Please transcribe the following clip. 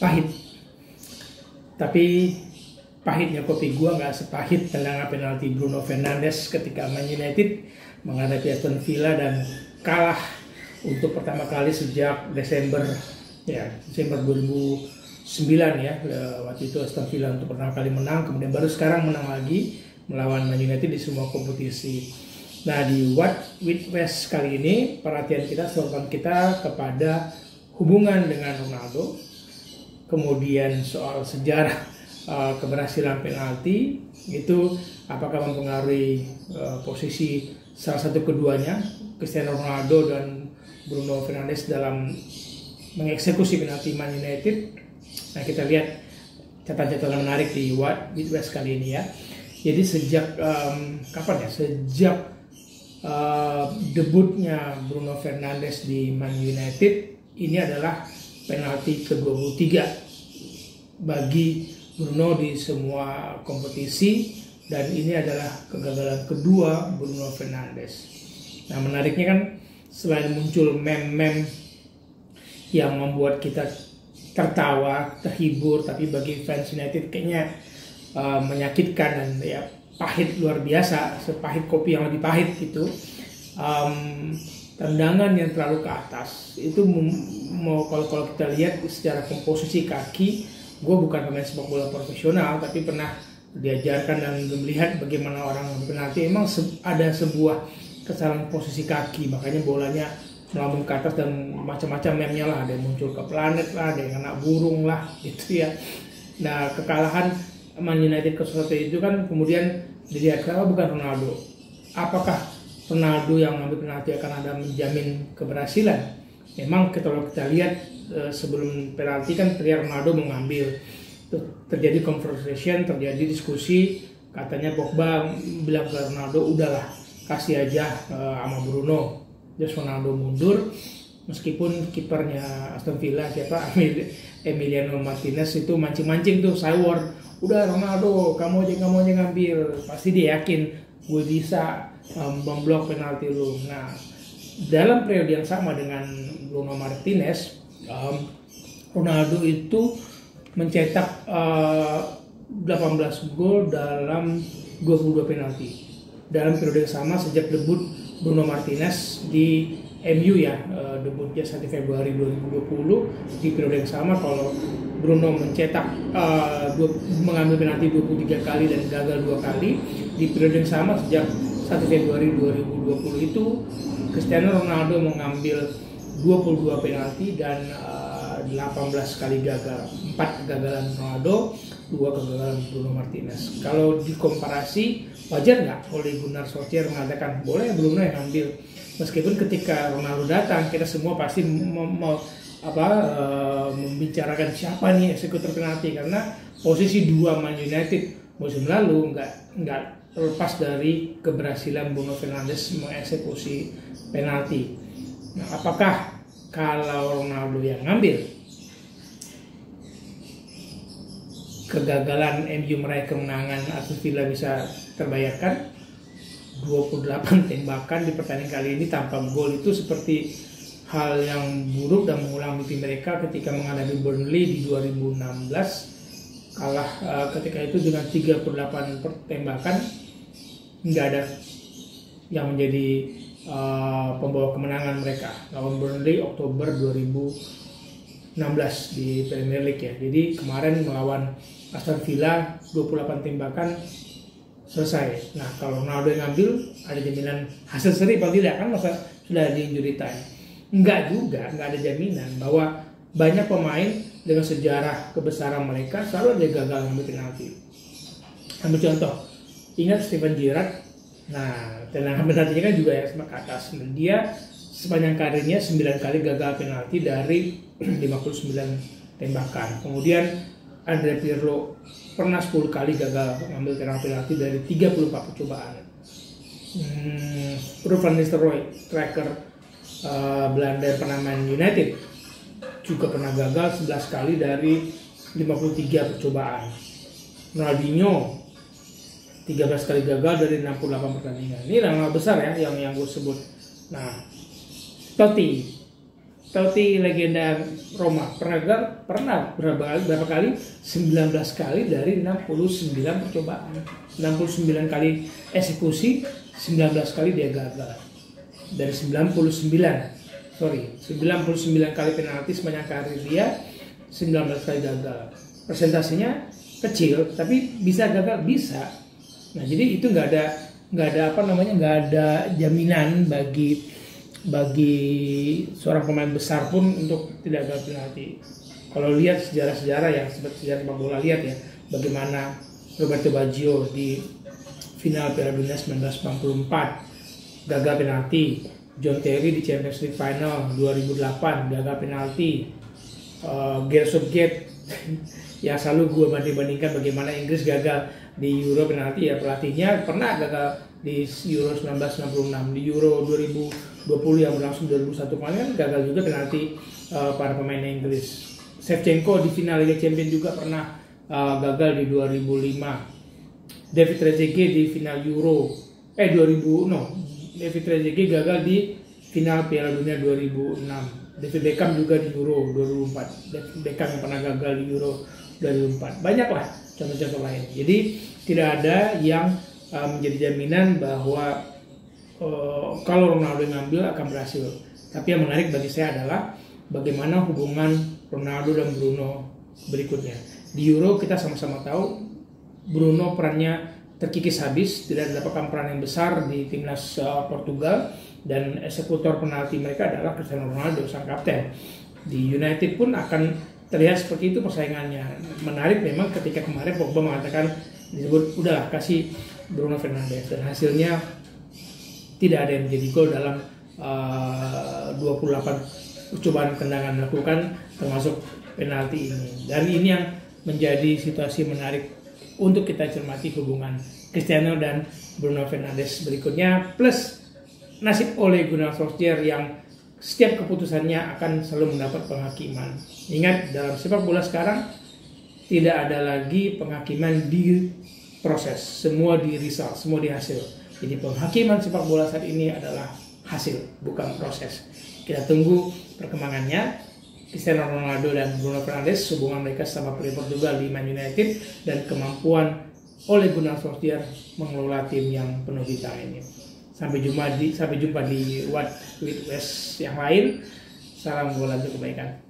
pahit. Tapi pahitnya kopi gua nggak sepahit tendangan penalti Bruno Fernandes ketika Man United menghadapi Aston Villa dan kalah untuk pertama kali sejak Desember 2009 ya. Waktu itu Aston Villa untuk pertama kali menang, kemudian baru sekarang menang lagi melawan Man United di semua kompetisi. Nah, di What with West kali ini perhatian kita, sorotan kita kepada hubungan dengan Ronaldo, kemudian soal sejarah keberhasilan penalti itu apakah mempengaruhi posisi salah satu keduanya, Cristiano Ronaldo dan Bruno Fernandes, dalam mengeksekusi penalti Man United. Nah, kita lihat catatan-catatan menarik di What with West kali ini ya. Jadi sejak kapan ya? Sejak debutnya Bruno Fernandes di Man United, ini adalah penalti ke-23 bagi Bruno di semua kompetisi, dan ini adalah kegagalan kedua Bruno Fernandes. Nah, menariknya kan selain muncul meme-meme yang membuat kita tertawa, terhibur, tapi bagi fans United kayaknya menyakitkan dan ya pahit luar biasa, sepahit kopi yang lebih pahit gitu. Tendangan yang terlalu ke atas itu kalau kita lihat secara komposisi kaki, gue bukan pemain sepak bola profesional, tapi pernah diajarkan dan melihat bagaimana orang penalti. Emang ada sebuah kesalahan posisi kaki, makanya bolanya melambung ke atas dan macam-macam meme-nya lah, ada yang muncul ke planet lah, ada yang kena burung lah gitu ya. Nah, kekalahan Man United ke seperti itu kan kemudian dilihat bukan Ronaldo. Apakah Ronaldo yang mengambil penalti akan ada menjamin keberhasilan? Memang kalau kita lihat sebelum penalti kan terlihat Ronaldo mengambil, terjadi conversation, terjadi diskusi, katanya Pogba bilang ke Ronaldo, udahlah kasih aja sama Bruno. Terus Ronaldo mundur, meskipun kipernya Aston Villa Emiliano Martinez itu mancing-mancing tuh Sayward, udah Ronaldo kamu aja ngambil, pasti dia yakin gue bisa memblok penalti lu. Nah, dalam periode yang sama dengan Bruno Martinez, Ronaldo itu mencetak 18 gol dalam 22 penalti dalam periode yang sama sejak debut Bruno Martinez di MU ya. Debutnya 1 Februari 2020. Di periode yang sama kalau Bruno mencetak mengambil penalti 23 kali dan gagal 2 kali, di periode yang sama sejak 1 Februari 2020 itu Cristiano Ronaldo mengambil 22 penalti dan 18 kali gagal. 4 kegagalan Ronaldo, 2 kegagalan Bruno Martinez. Kalau dikomparasi, wajar nggak Ole Gunnar Solskjaer mengatakan boleh Bruno yang ambil? Meskipun ketika Ronaldo datang, kita semua pasti membicarakan siapa nih eksekutor penalti, karena posisi 2 Man United musim lalu nggak terlepas dari keberhasilan Bruno Fernandes mengeksekusi penalti. Nah, apakah kalau Ronaldo yang ngambil, kegagalan MU meraih kemenangan Aston Villa bisa terbayarkan? 28 tembakan di pertandingan kali ini tanpa gol itu seperti hal yang buruk dan mengulang mimpi mereka ketika menghadapi Burnley di 2016. Kalah ketika itu dengan 38 tembakan, nggak ada yang menjadi pembawa kemenangan mereka lawan Burnley Oktober 2016 di Premier League ya. Jadi kemarin melawan Aston Villa 28 tembakan selesai. Nah, kalau Ronaldo yang ngambil, ada jaminan hasil seri apa tidak? Kan masa sudah di injury time. Enggak juga, enggak ada jaminan bahwa banyak pemain dengan sejarah kebesaran mereka selalu ada gagal mengambil penalti. Ambil contoh, ingat Steven Gerrard. Nah, tendangan penaltinya kan juga ya ke atas. Dia sepanjang karirnya 9 kali gagal penalti dari 59 tembakan. Kemudian Andre Pirlo pernah 10 kali gagal mengambil penalti dari 34 percobaan. Ruud van Nistelrooy, striker Belanda yang pernah main United, juga pernah gagal 11 kali dari 53 percobaan. Ronaldinho 13 kali gagal dari 68 pertandingan. Ini nama besar ya yang gue sebut. Nah, Totti Totti legenda Roma pernah berapa kali? 19 kali dari 69 percobaan. 69 kali eksekusi, 19 kali dia gagal. Dari 99 kali penalti sepanjang karir dia, 19 kali gagal. Presentasinya kecil tapi bisa gagal, bisa. Nah, jadi itu nggak ada jaminan bagi seorang pemain besar pun untuk tidak gagal penalti. Kalau lihat sejarah-sejarah yang seperti sejarah sepak bola, lihat ya bagaimana Roberto Baggio di final Piala Dunia 1994 gagal penalti, John Terry di Champions League Final 2008 gagal penalti, Gareth Southgate yang selalu gue banding-bandingkan bagaimana Inggris gagal di Euro penalti, ya pelatihnya pernah gagal di Euro 1966, di Euro 2020 yang berlangsung 2001 kemarin kan gagal juga penalti para pemain Inggris. Shevchenko di final Liga Champions juga pernah gagal di 2005. David Trezeguet di final Euro David Trezeguet gagal di final Piala Dunia 2006. David Beckham juga di Euro 2004. David Beckham yang pernah gagal di Euro 2004. Banyaklah contoh-contoh lain. Jadi tidak ada yang menjadi jaminan bahwa kalau Ronaldo ngambil akan berhasil. Tapi yang menarik bagi saya adalah bagaimana hubungan Ronaldo dan Bruno berikutnya. Di Euro kita sama-sama tahu Bruno perannya terkikis habis, tidak mendapatkan peran yang besar di timnas Portugal, dan eksekutor penalti mereka adalah Cristiano Ronaldo, sang kapten. Di United pun akan terlihat seperti itu persaingannya. Menarik memang ketika kemarin Pogba mengatakan disebut udahlah kasih Bruno Fernandes, dan hasilnya tidak ada yang menjadi gol dalam 28 percobaan tendangan dilakukan termasuk penalti ini. Dan ini yang menjadi situasi menarik untuk kita cermati hubungan Cristiano dan Bruno Fernandes berikutnya, plus nasib Ole Gunnar Solskjaer yang setiap keputusannya akan selalu mendapat penghakiman. Ingat, dalam sepak bola sekarang tidak ada lagi penghakiman di proses, semua di result, semua di hasil. Jadi penghakiman sepak bola saat ini adalah hasil, bukan proses. Kita tunggu perkembangannya. Cristiano Ronaldo dan Bruno Fernandes, hubungan mereka sama pemain Portugal di Man United, dan kemampuan Ole Gunnar Solskjaer mengelola tim yang penuh bintang ini. Sampai jumpa di What with West yang lain. Salam bola untuk kebaikan.